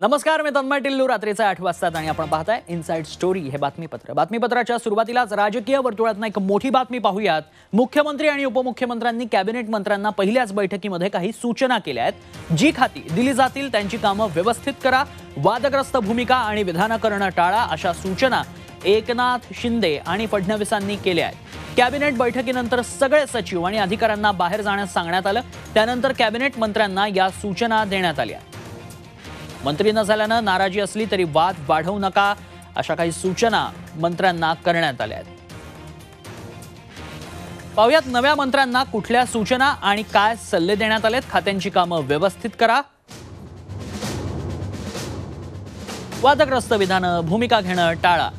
नमस्कार, मी तन्मय टिल्लू. रात्रीचा 8 वाजता आणि आपण पाहताय इनसाइड स्टोरी हे बातमीपत्र. बातमीपत्राच्या सुरुवातीलाच राजकीय वर्तुळातून एक मोठी बातमी पाहूयात. मुख्यमंत्री आणि उपमुख्यमंत्र्यांनी कॅबिनेट मंत्र्यांना पहिल्याच बैठकीमध्ये काही सूचना केल्या आहेत. जी खाती दिली जातील त्यांची कामं व्यवस्थित करा, वादग्रस्त भूमिका आणि विधानं करणं टाळा, अशा सूचना एकनाथ शिंदे आणि फडणवीसांनी केल्या आहेत. कॅबिनेट बैठकीनंतर सगळे सचिव आणि अधिकाऱ्यांना बाहेर जाण्यास सांगण्यात आलं. त्यानंतर कॅबिनेट मंत्र्यांना या सूचना देण्यात आल्या. मंत्री न झाल्यानं नाराजी असली तरी वाद वाढवू नका, अशा काही सूचना मंत्र्यांना करण्यात आल्या आहेत. पाहुयात नव्या मंत्र्यांना कुठल्या सूचना आणि काय सल्ले देण्यात आलेत. खात्यांची कामं व्यवस्थित करा, वादग्रस्त विधानं भूमिका घेणं टाळा,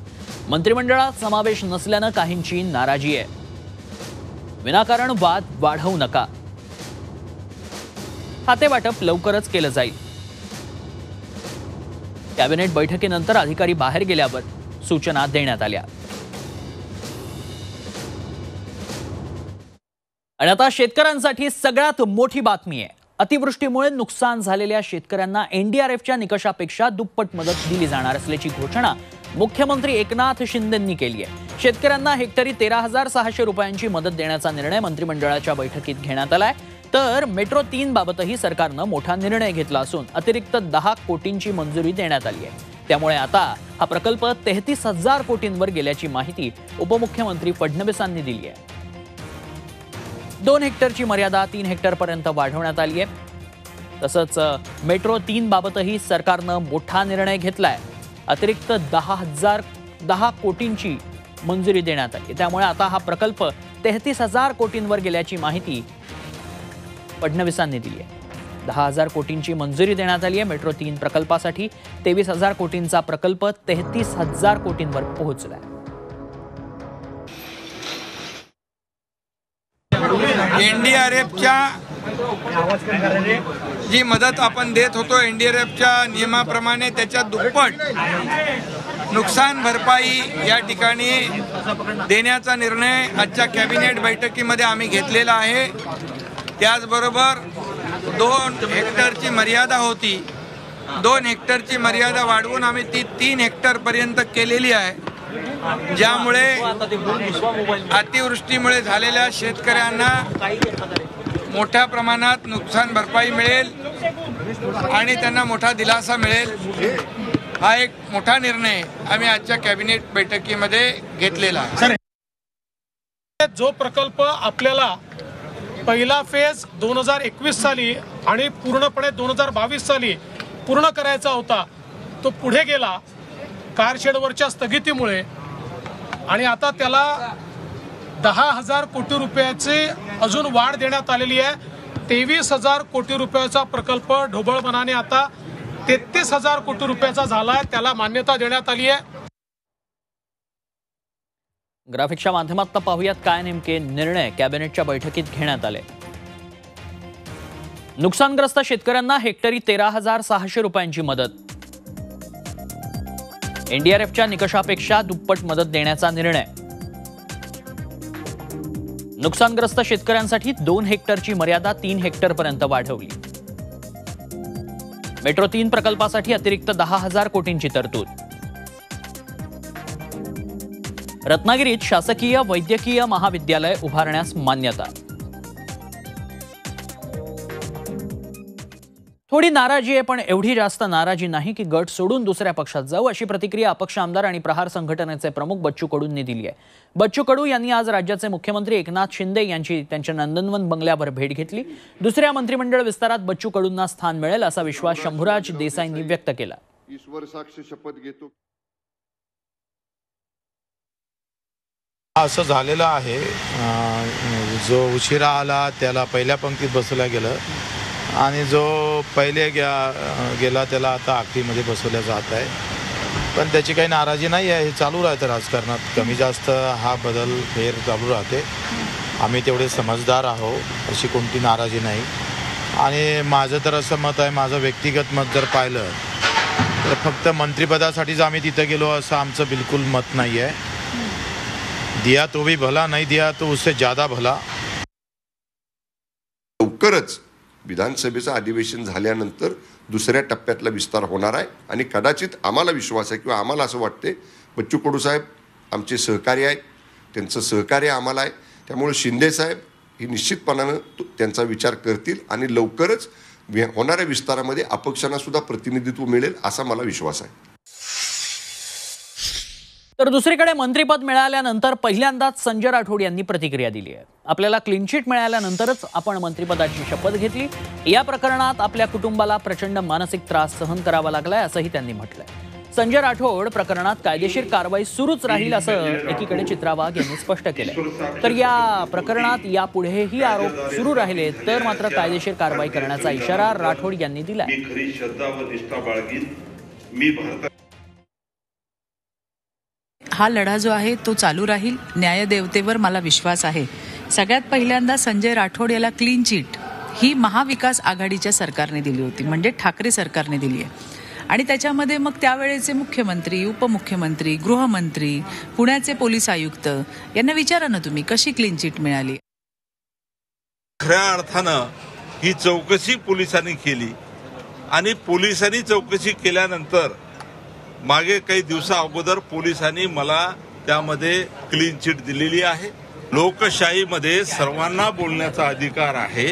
मंत्रिमंडळात समावेश नसल्यानं काहींची नाराजी आहे, विनाकारण वाद वाढवू नका, खातेवाटप लवकरच केलं जाईल. कॅबिनेट बैठकीनंतर अधिकारी बाहेर गेल्यावर सूचना देण्यात आल्या. आणि आता शेतकऱ्यांसाठी सगळ्यात मोठी बातमी आहे. अतिवृष्टीमुळे नुकसान झालेल्या शेतकऱ्यांना एनडीआरएफच्या निकषापेक्षा दुप्पट मदत दिली जाणार असल्याची घोषणा मुख्यमंत्री एकनाथ शिंदेंनी केली आहे. शेतकऱ्यांना हेक्टरी 13,600 रुपयांची मदत देण्याचा निर्णय मंत्रिमंडळाच्या बैठकीत घेण्यात आलाय. तर मेट्रो 3 बाबतही सरकारनं मोठा निर्णय घेतला असून अतिरिक्त 10 कोटींची मंजुरी देण्यात आली आहे. त्यामुळे आता हा प्रकल्प 33,000 कोटींवर गेल्याची माहिती उपमुख्यमंत्री फडणवीसांनी दिली आहे. 2 हेक्टरची मर्यादा 3 हेक्टरपर्यंत वाढवण्यात आली आहे. तसंच मेट्रो 3 बाबतही सरकारनं मोठा निर्णय घेतलाय. अतिरिक्त 10 कोटींची मंजुरी देण्यात आली. त्यामुळे आता हा प्रकल्प 33,000 कोटींवर गेल्याची माहिती फडणवीसांनी दिली आहे. 10,000 कोटींची मंजुरी देण्यात आली आहे. मेट्रो 3 प्रकल्पासाठी 23,000 कोटींचा प्रकल्प 33,000 कोटींवर पोहोचलाय. एनडीआरएफच्या जी मदत आपण देत होतो, एनडीआरएफच्या नियमाप्रमाणे त्याच्या दुप्पट नुकसान भरपाई या ठिकाणी देण्याचा निर्णय आजच्या कॅबिनेट बैठकीमध्ये आम्ही घेतलेला आहे. त्याचबरोबर 2 हेक्टरची मर्यादा होती, 2 हेक्टरची मर्यादा वाढवून आम्ही ती 3 हेक्टरपर्यंत केलेली आहे. ज्यामुळे अतिवृष्टीमुळे झालेल्या शेतकऱ्यांना मोठ्या प्रमाणात नुकसान भरपाई मिळेल आणि त्यांना मोठा दिलासा मिळेल. हा एक मोठा निर्णय आम्ही आजच्या कॅबिनेट बैठकीमध्ये घेतलेला आहे. जो प्रकल्प आपल्याला पहिला फेज 2021 साली आणि पूर्णपणे 2022 साली पूर्ण करायचा होता, तो पुढे गेला कारशेडवरच्या स्थगितीमुळे. आणि आता त्याला 10,000 कोटी रुपयाची अजून वाढ देण्यात आलेली आहे. 23,000 कोटी रुपयाचा प्रकल्प ढोबळमनाने आता 33,000 कोटी रुपयाचा झालाय. त्याला मान्यता देण्यात आली आहे. ग्राफिक्सच्या माध्यमातून पाहूयात काय नेमके निर्णय कॅबिनेटच्या बैठकीत घेण्यात आले. नुकसानग्रस्त शेतकऱ्यांना हेक्टरी 13,600 रुपयांची मदत. एनडीआरएफच्या निकषापेक्षा दुप्पट मदत देण्याचा निर्णय. नुकसानग्रस्त शेतकऱ्यांसाठी 2 हेक्टरची मर्यादा 3 हेक्टरपर्यंत वाढवली. मेट्रो 3 प्रकल्पासाठी अतिरिक्त 10,000 कोटींची तरतूद. रत्नागिरीत शासकीय वैद्यकीय महाविद्यालय उभारण्यास मान्यता. थोडी नाराजी आहे, पण एवढी जास्त नाराजी नाही की गट सोडून दुसऱ्या पक्षात जाऊ, अशी प्रतिक्रिया अपक्ष आमदार आणि प्रहार संघटनेचे प्रमुख बच्चू कडूंनी दिली आहे. बच्चू कडू यांनी आज राज्याचे मुख्यमंत्री एकनाथ शिंदे यांची त्यांच्या नंदनवन बंगल्यावर भेट घेतली. दुसऱ्या मंत्रिमंडळ विस्तारात बच्चू कडूंना स्थान मिळेल असा विश्वास शंभूराज देसाईंनी व्यक्त केला. ईश्वर साक्ष शपथ घेतो. असं झालेलं आहे, जो उशिरा आला त्याला पहिल्या पंक्तीत बसवलं गेलं आणि जो पहिले गेला त्याला आता आखरीमध्ये बसवलं जात आहे. पण त्याची काही नाराजी नाही आहे. हे चालू राहतं राजकारणात, कमी जास्त हा बदल फेर चालू राहते. आम्ही तेवढे समजदार आहोत, अशी कोणती नाराजी नाही. आणि माझं तर असं मत आहे, माझं व्यक्तिगत मत जर पाहिलं तर फक्त मंत्रिपदासाठीच आम्ही तिथं गेलो असं आमचं बिलकुल मत नाही आहे. दिया तो भी भला, नहीं दिया तो उससे ज्यादा भला. लवकरच विधानसभेचं अधिवेशन झाल्यानंतर दुसऱ्या टप्प्यातला विस्तार होणार आहे आणि कदाचित आम्हाला विश्वास आहे किंवा आम्हाला असं वाटते बच्चू कडू साहेब आमचे सहकारी आहेत, त्यांचं सहकार्य आम्हाला आहे, त्यामुळे शिंदे साहेब ही निश्चितपणानं त्यांचा विचार करतील आणि लवकरच होणाऱ्या विस्तारामध्ये अपक्षांना सुद्धा प्रतिनिधित्व मिळेल असा मला विश्वास आहे. तर दुसरीकडे मंत्रिपद मिळाल्यानंतर पहिल्यांदाच संजय राठोड यांनी प्रतिक्रिया दिली आहे. आपल्याला क्लीन चिट मिळाल्यानंतरच आपण मंत्रिपदाची शपथ घेतली. या प्रकरणात आपल्या कुटुंबाला प्रचंड मानसिक त्रास सहन करावा लागलाय असंही त्यांनी म्हटलंय. संजय राठोड प्रकरणात कायदेशीर कारवाई सुरूच राहील असं एकीकडे चित्रा वाघ यांनी स्पष्ट केलंय. तर या प्रकरणात यापुढेही आरोप सुरू राहिले तर मात्र कायदेशीर कारवाई करण्याचा इशारा राठोड यांनी दिलाय. हा लढा जो आहे तो चालू राहील. न्यायदेवतेवर मला विश्वास आहे. सगळ्यात पहिल्यांदा संजय राठोड याला क्लीन चिट ही महाविकास आघाडीच्या सरकारने दिली होती, म्हणजे ठाकरे सरकारने दिली आहे. आणि त्याच्यामध्ये मग त्यावेळेचे मुख्यमंत्री, उपमुख्यमंत्री, गृहमंत्री, पुण्याचे पोलीस आयुक्त यांना विचारा ना तुम्ही कशी क्लीन चिट मिळाली. खऱ्या अर्थानं ही चौकशी पोलिसांनी केली आणि पोलिसांनी चौकशी केल्यानंतर मागे काही दिवसा अगोदर पोलिसांनी मला त्यामध्ये क्लीन चिट दिलेली आहे. लोकशाहीमध्ये सर्वांना बोलण्याचा अधिकार आहे.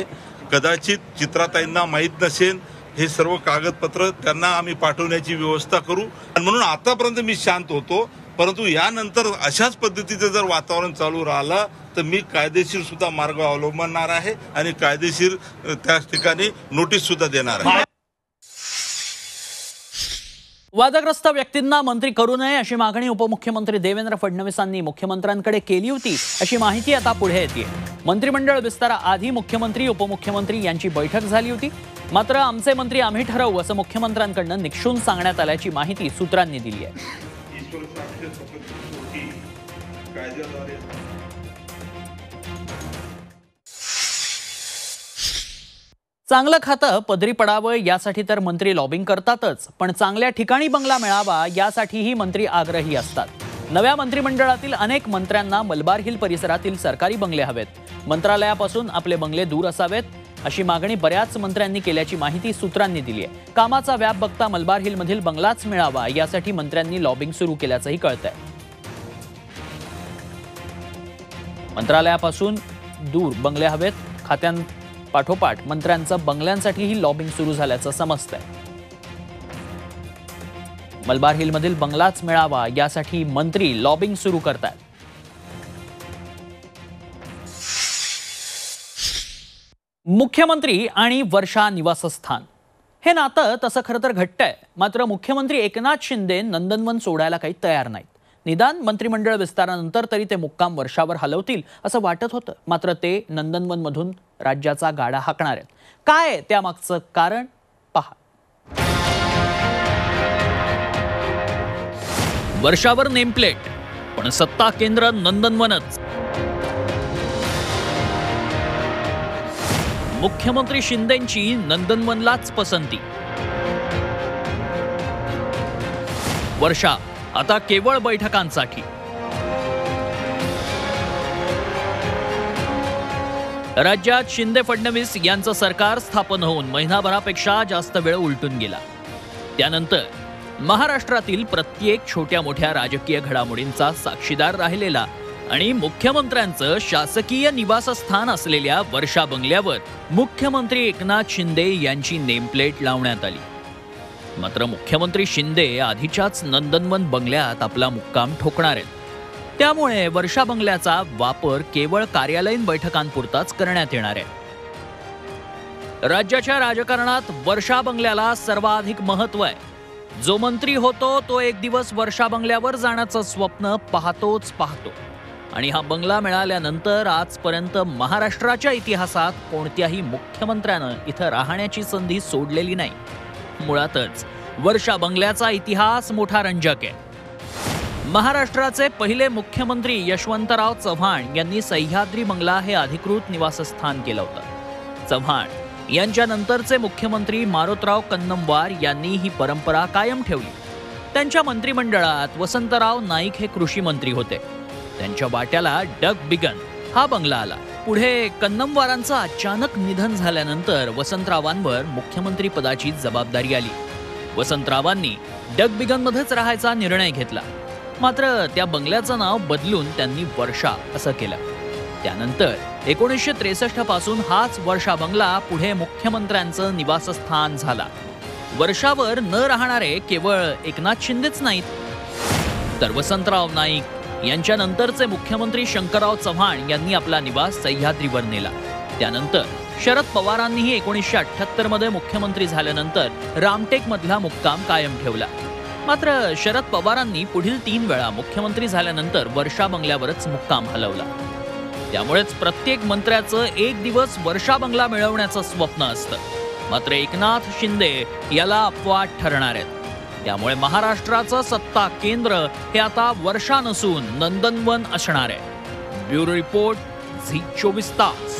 कदाचित चित्राताईंना माहीत नसेल, हे सर्व कागदपत्र त्यांना आम्ही पाठवण्याची व्यवस्था करू. आणि म्हणून आतापर्यंत मी शांत होतो, परंतु यानंतर अशाच पद्धतीचं जर वातावरण चालू राहिलं तर मी कायदेशीर सुद्धा मार्ग अवलंबणार आहे आणि कायदेशीर त्या ठिकाणी नोटीस सुद्धा देणार आहे. वादग्रस्त व्यक्तींना मंत्री करू नये अशी मागणी उपमुख्यमंत्री देवेंद्र फडणवीसांनी मुख्यमंत्र्यांकडे केली होती अशी माहिती आता पुढे येते. मंत्रिमंडळ विस्ताराआधी मुख्यमंत्री उपमुख्यमंत्री यांची बैठक झाली होती. मात्र आमचे मंत्री आम्ही ठरवू असं मुख्यमंत्र्यांकडून निक्षून सांगण्यात आल्याची माहिती सूत्रांनी दिली आहे. चांगलं खातं पदरी पडावं यासाठी तर मंत्री लॉबिंग करतातच, पण चांगल्या ठिकाणी बंगला मिळावा यासाठीही मंत्री आग्रही असतात. नव्या मंत्रिमंडळातील अनेक मंत्र्यांना मलबार हिल परिसरातील सरकारी बंगले हवेत. मंत्रालयापासून आपले बंगले दूर असावेत अशी मागणी बऱ्याच मंत्र्यांनी केल्याची माहिती सूत्रांनी दिली आहे. कामाचा व्याप बघता मलबार हिलमधील बंगलाच मिळावा यासाठी मंत्र्यांनी लॉबिंग सुरू केल्याचंही कळतंय. मंत्रालयापासून दूर बंगले हवेत, खात्यांपाठोपाठ मंत्र्यांचं बंगल्यांसाठीही लॉबिंग सुरू झाल्याचं समजतंय. मलबार हिलमधील बंगलाच मिळावा यासाठी मंत्री लॉबिंग सुरू करतायत. मुख्यमंत्री आणि वर्षा निवासस्थान हे नातं तसं खरं तर घट्ट आहे. मात्र मुख्यमंत्री एकनाथ शिंदे नंदनवन सोडायला काही तयार नाहीत. निदान मंत्रिमंडळ विस्तारानंतर तरी ते मुक्काम वर्षावर हलवतील असं वाटत होतं. मात्र ते नंदनवनमधून राज्याचा गाडा हाकणार आहेत. काय त्यामागचं कारण पहा. वर्षावर नेमप्लेट पण सत्ता केंद्र नंदनवनच. मुख्यमंत्री शिंदेंची नंदनवनलाच पसंती. वर्षा आता केवळ बैठकांसाठी. राज्यात शिंदे फडणवीस यांचं सरकार स्थापन होऊन महिनाभरापेक्षा जास्त वेळ उलटून गेला. त्यानंतर महाराष्ट्रातील प्रत्येक छोट्या मोठ्या राजकीय घडामोडींचा साक्षीदार राहिलेला आणि मुख्यमंत्र्यांचं शासकीय निवासस्थान असलेल्या वर्षा बंगल्यावर मुख्यमंत्री एकनाथ शिंदे यांची नेमप्लेट लावण्यात आली. मात्र मुख्यमंत्री शिंदे आधीच्याच नंदनवन बंगल्यात आपला मुक्काम ठोकणार आहेत. त्यामुळे वर्षा बंगल्याचा वापर केवळ कार्यालयीन बैठकांपुरताच करण्यात येणार आहे. राज्याच्या राजकारणात वर्षा बंगल्याला सर्वाधिक महत्त्व आहे. जो मंत्री होतो तो एक दिवस वर्षा बंगल्यावर जाण्याचं स्वप्न पाहतोच पाहतो. आणि हा बंगला मिळाल्यानंतर आजपर्यंत महाराष्ट्राच्या इतिहासात कोणत्याही मुख्यमंत्र्यानं इथं राहण्याची संधी सोडलेली नाही. मुळातच वर्षा बंगल्याचा इतिहास मोठा रंजक आहे. महाराष्ट्राचे पहिले मुख्यमंत्री यशवंतराव चव्हाण यांनी सह्याद्री बंगला हे अधिकृत निवासस्थान केलं होतं. चव्हाण यांच्यानंतरचे मुख्यमंत्री मारोतराव कन्नमवार यांनी ही परंपरा कायम ठेवली. त्यांच्या मंत्रिमंडळात वसंतराव नाईक हे कृषी मंत्री होते. त्यांच्या वाट्याला डग बिगन हा बंगला आला. पुढे कन्नमवारांचं अचानक निधन झाल्यानंतर वसंतरावांवर मुख्यमंत्री पदाची जबाबदारी आली. वसंतरावांनी डगबिगनमध्येच राहायचा निर्णय घेतला. मात्र त्या बंगल्याचं नाव बदलून त्यांनी वर्षा असं केलं. त्यानंतर 1963 पासून हाच वर्षा बंगला पुढे मुख्यमंत्र्यांचं निवासस्थान झाला. वर्षावर न राहणारे केवळ एकनाथ शिंदेच नाहीत, तर वसंतराव नाईक यांच्यानंतरचे मुख्यमंत्री शंकरराव चव्हाण यांनी आपला निवास सह्याद्रीवर नेला. त्यानंतर शरद पवारांनीही 1978 मध्ये मुख्यमंत्री झाल्यानंतर रामटेकमधला मुक्काम कायम ठेवला. मात्र शरद पवारांनी पुढील 3 वेळा मुख्यमंत्री झाल्यानंतर वर्षा बंगल्यावरच मुक्काम हलवला. त्यामुळेच प्रत्येक मंत्र्याचं एक दिवस वर्षा बंगला मिळवण्याचं स्वप्न असतं. मात्र एकनाथ शिंदे याला अपवाद ठरणार आहेत. त्यामुळे महाराष्ट्राचं सत्ता केंद्र हे आता वर्षा नसून नंदनवन असणार आहे. ब्युरो रिपोर्ट, झी 24 तास.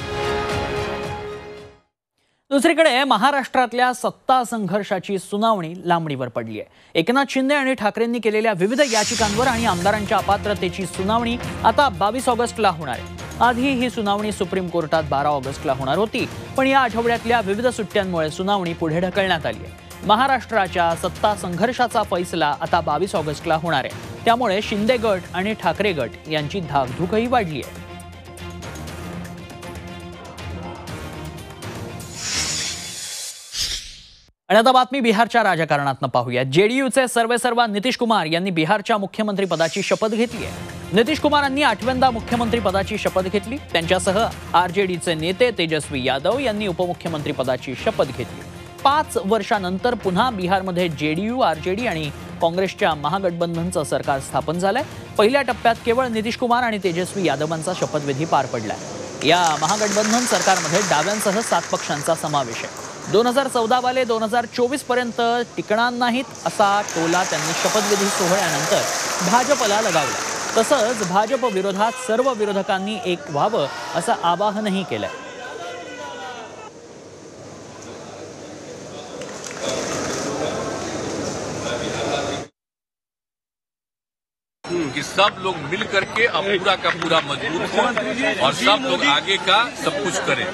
दुसरीकडे महाराष्ट्रातल्या सत्ता संघर्षाची सुनावणी लांबणीवर पडली आहे. एकनाथ शिंदे आणि ठाकरेंनी केलेल्या विविध याचिकांवर आणि आमदारांच्या अपात्रतेची सुनावणी आता 22 ऑगस्टला होणार आहे. आधी ही सुनावणी सुप्रीम कोर्टात 12 ऑगस्टला होणार होती, पण या आठवड्यातल्या विविध सुट्ट्यांमुळे सुनावणी पुढे ढकलण्यात आली आहे. महाराष्ट्राच्या सत्ता संघर्षाचा फैसला आता 22 ऑगस्टला होणार आहे. त्यामुळे शिंदे गट आणि ठाकरे गट यांची धाकधूकही वाढली आहे. आणि आता बातमी बिहारच्या राजकारणातनं पाहूया. जेडीयूचे सर्वेसर्वा नितीश कुमार यांनी बिहारच्या मुख्यमंत्री पदाची शपथ घेतली आहे. नितीश कुमारांनी 8व्यांदा मुख्यमंत्री पदाची शपथ घेतली. त्यांच्यासह आरजेडीचे नेते तेजस्वी यादव यांनी उपमुख्यमंत्री पदाची शपथ घेतली. 5 वर्षांनंतर पुन्हा बिहारमध्ये जेडीयू, आरजेडी आणि काँग्रेसच्या महागठबंधनचं सरकार स्थापन झालंय. पहिल्या टप्प्यात केवळ नितीश कुमार आणि तेजस्वी यादवांचा शपथविधी पार पडलाय. या महागठबंधन सरकारमध्ये डाव्यांसह 7 पक्षांचा समावेश आहे. 2014 वाले 2024 पर्यंत टिकणार नाहीत असा टोला त्यांनी शपथविधी सोहळ्यानंतर भाजपला लगावला. तसंच भाजप विरोधात सर्व विरोधकांनी एक व्हावं असं आवाहनही केलंय. कि सब लोग मिल करके अब पूरा का पूरा मजबूत हो और सब लोग आगे का सब कुछ करें.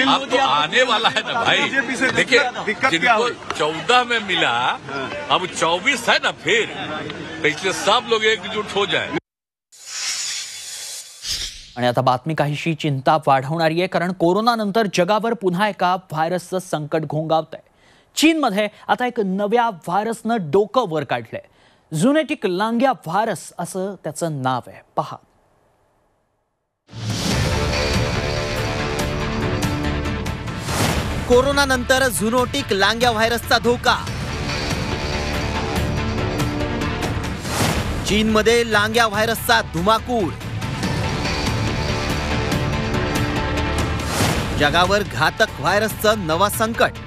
अब तो आने वाला है ना भाई. देखिए, जिनको 14 में मिला अब 24 है ना, फिर इसलिए सब लोग एकजुट हो जाए. आणि आता बातमी काहीशी चिंता वाढवणारी आहे, कारण कोरोनानंतर जगावर पुन्हा एका व्हायरसचं संकट घोंगावतंय. चीनमध्ये आता एक नव्या व्हायरसनं डोकं वर काढलंय. झुनोटिक लांग्या व्हायरस असं त्याचं नाव आहे. पहा. कोरोनानंतर झुनोटिक लांग्या व्हायरसचा धोका. चीनमध्ये लांग्या व्हायरसचा धुमाकूळ. जगावर घातक व्हायरसचं नवं संकट.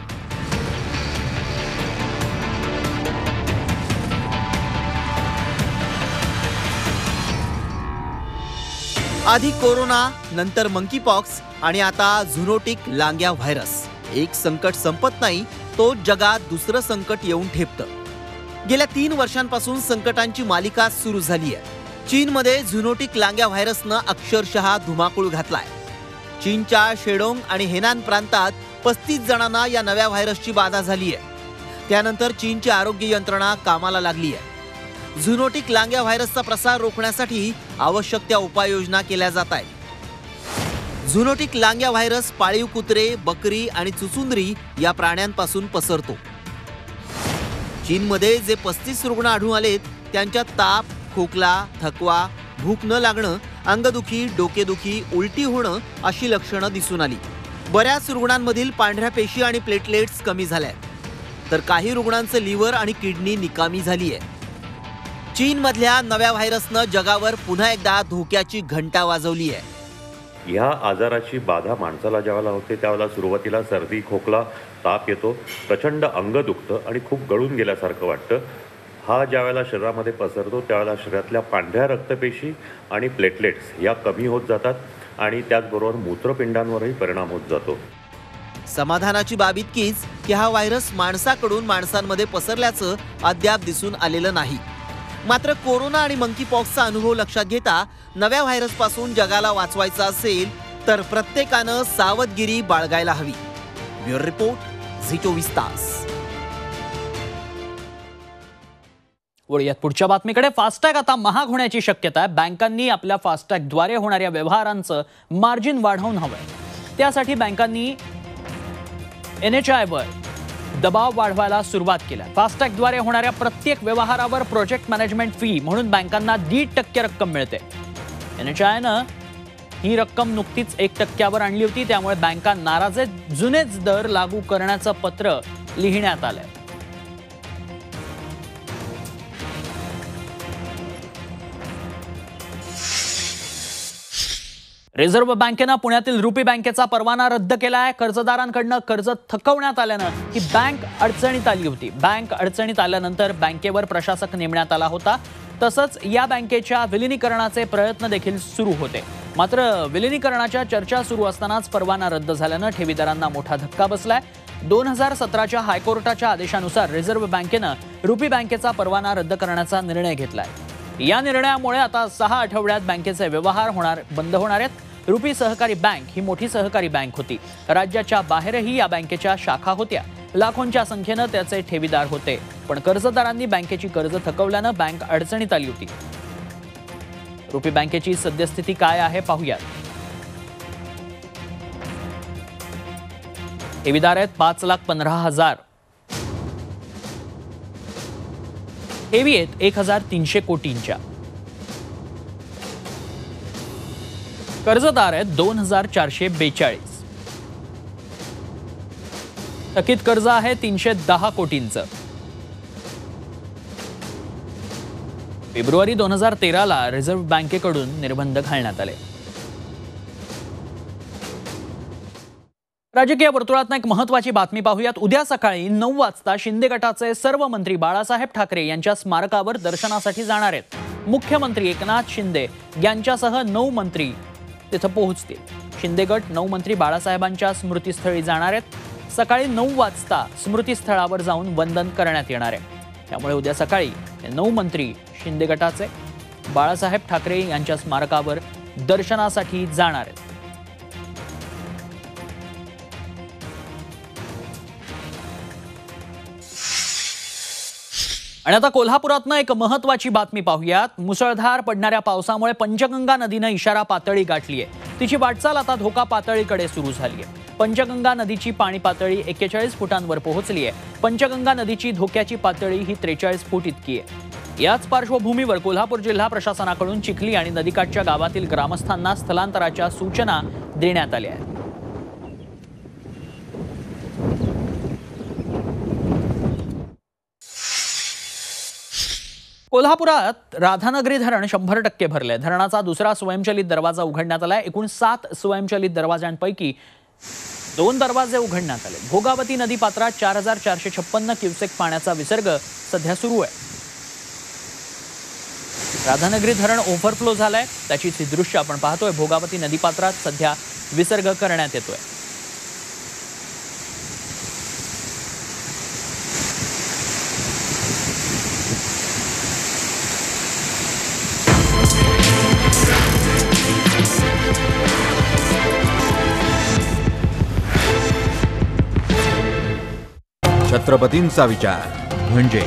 आधी कोरोना, नंतर मंकीपॉक्स आणि आता झुनोटिक लांग्या व्हायरस. एक संकट संपत नाही, तो जगात दुसरं संकट येऊन ठेपतं. गेल्या 3 वर्षांपासून संकटांची मालिका सुरू झाली आहे. चीनमध्ये झुनोटिक लांग्या व्हायरसनं अक्षरशः धुमाकूळ घातलाय. चीनच्या शेडोंग आणि हेनान प्रांतात 35 जणांना या नव्या व्हायरसची बाधा झाली आहे. त्यानंतर चीनची आरोग्य यंत्रणा कामाला लागली आहे. झुनोटिक लांग्या व्हायरसचा प्रसार रोखण्यासाठी आवश्यक त्या उपाययोजना केल्या जात आहेत. झुनोटिक लांग्या व्हायरस पाळीव कुत्रे, बकरी आणि चुचुंदरी या प्राण्यांपासून पसरतो. चीनमध्ये जे 35 रुग्ण आढळून आलेत त्यांच्यात ताप, खोकला, थकवा, भूक न लागणं, अंगदुखी, डोकेदुखी, उलटी होणं अशी लक्षणं दिसून आली. बऱ्याच रुग्णांमधील पांढऱ्या पेशी आणि प्लेटलेट्स कमी झाल्या, तर काही रुग्णांचं लिव्हर आणि किडनी निकामी झाली आहे. चीनमधल्या नव्या व्हायरसनं जगावर पुन्हा एकदा धोक्याची घंटा वाजवली आहे. ह्या आजाराची बाधा माणसाला ज्यावेळेला होते त्यावेळेला सुरुवातीला सर्दी, खोकला, ताप येतो, प्रचंड अंग दुखतं आणि खूप गळून गेल्यासारखं वाटतं. हा ज्यावेळेला शरीरामध्ये पसरतो त्यावेळेला शरीरातल्या पांढऱ्या रक्तपेशी आणि प्लेटलेट्स या कमी होत जातात आणि त्याचबरोबर मूत्रपिंडांवरही परिणाम होत जातो. समाधानाची बाब इतकीच की हा व्हायरस माणसाकडून माणसांमध्ये पसरल्याचं अद्याप दिसून आलेलं नाही. मात्र कोरोना आणि मंकीपॉक्सचा अनुभव लक्षात घेता नव्या व्हायरसपासून जगाला वाचवायचं असेल तर प्रत्येकानं सावधगिरी बाळगायला हवी. ब्युरो रिपोर्ट, झी24 तास. वळूयात पुढच्या बातमीकडे. फास्टॅग आता महाग होण्याची शक्यता आहे. बँकांनी आपल्या फास्टॅगद्वारे होणाऱ्या व्यवहारांचं मार्जिन वाढवून हवंय. त्यासाठी बँकांनी NHAIवर दबाव वाढवायला सुरुवात केली. फास्टॅगद्वारे होणाऱ्या प्रत्येक व्यवहारावर प्रोजेक्ट मॅनेजमेंट फी म्हणून बँकांना 1.5% रक्कम मिळते. NHAIनं ही रक्कम नुकतीच 1%वर आणली होती. त्यामुळे बँका नाराज आहेत. जुनेच दर लागू करण्याचं पत्र लिहिण्यात आलंय. रिझर्व्ह बँकेनं पुण्यातील रुपी बँकेचा परवाना रद्द केला आहे. कर्जदारांकडनं कर्ज थकवण्यात आल्यानं ही बँक अडचणीत आली होती. बँक अडचणीत आल्यानंतर बँकेवर प्रशासक नेमण्यात आला होता. तसंच या बँकेच्या विलिनीकरणाचे प्रयत्न देखील सुरू होते. मात्र विलिनीकरणाच्या चर्चा सुरू असतानाच परवाना रद्द झाल्यानं ठेवीदारांना मोठा धक्का बसलाय. 2017च्या हायकोर्टाच्या आदेशानुसार रिझर्व्ह बँकेनं रुपी बँकेचा परवाना रद्द करण्याचा निर्णय घेतलाय. या निर्णयामुळे आता 6 आठवड्यात बँकेचे व्यवहार बंद होणार आहेत. रुपी सहकारी बँक ही मोठी सहकारी बँक होती. राज्याच्या बाहेरही या बँकेच्या शाखा होत्या. लाखोंच्या संख्येनं त्याचे ठेवीदार होते. पण कर्जदारांनी बँकेची कर्ज थकवल्यानं बँक अडचणीत आली होती. रुपी बँकेची सद्यस्थिती काय आहे पाहूयात. ठेवीदार आहेत 5,15,000. ठेवी आहेत 1,300 कोटींच्या. कर्जदार आहेत 2,442. थकीत कर्ज आहे 310 कोटींचं. फेब्रुवारी 2013ला रिझर्व्ह बँकेकडून निर्बंध घालण्यात आले. राजकीय वर्तुळात एक महत्त्वाची बातमी पाहूयात. उद्या सकाळी 9 वाजता शिंदे गटाचे सर्व मंत्री बाळासाहेब ठाकरे यांच्या स्मारकावर दर्शनासाठी जाणार आहेत. मुख्यमंत्री एकनाथ शिंदे यांच्यासह 9 मंत्री तिथं पोहोचतील. शिंदे गट 9 मंत्री बाळासाहेबांच्या स्मृतीस्थळी जाणार आहेत. सकाळी 9 वाजता स्मृतीस्थळावर जाऊन वंदन करण्यात येणार आहे. त्यामुळे उद्या सकाळी 9 मंत्री शिंदे गटाचे बाळासाहेब ठाकरे यांच्या स्मारकावर दर्शनासाठी जाणार आहेत. आणि आता कोल्हापुरातनं एक महत्त्वाची बातमी पाहूयात. मुसळधार पडणाऱ्या पावसामुळे पंचगंगा नदीनं इशारा पातळी गाठली आहे. तिची वाटचाल आता धोका पातळीकडे सुरू झाली आहे. पंचगंगा नदीची पाणी पातळी 41 फुटांवर पोहोचली आहे. पंचगंगा नदीची धोक्याची पातळी ही 43 फूट इतकी आहे. याच पार्श्वभूमीवर कोल्हापूर जिल्हा प्रशासनाकडून चिखली आणि नदीकाठच्या गावातील ग्रामस्थांना स्थलांतराच्या सूचना देण्यात आल्या आहेत. कोल्हापुरात राधानगरी धरण 100% भरले. धरणाचा दुसरा स्वयंचलित दरवाजा उघडण्यात आलाय. एकूण 7 स्वयंचलित दरवाजांपैकी 2 दरवाजे उघडण्यात आले. भोगावती नदी पात्रात 4,456 क्युसेक पाण्याचा विसर्ग सध्या सुरू आहे. राधानगरी धरण ओव्हरफ्लो झालंय. त्याची ही दृश्य आपण पाहतोय. भोगावती नदी पात्रात सध्या विसर्ग करण्यात येतोय. छत्रपतींचा विचार म्हणजे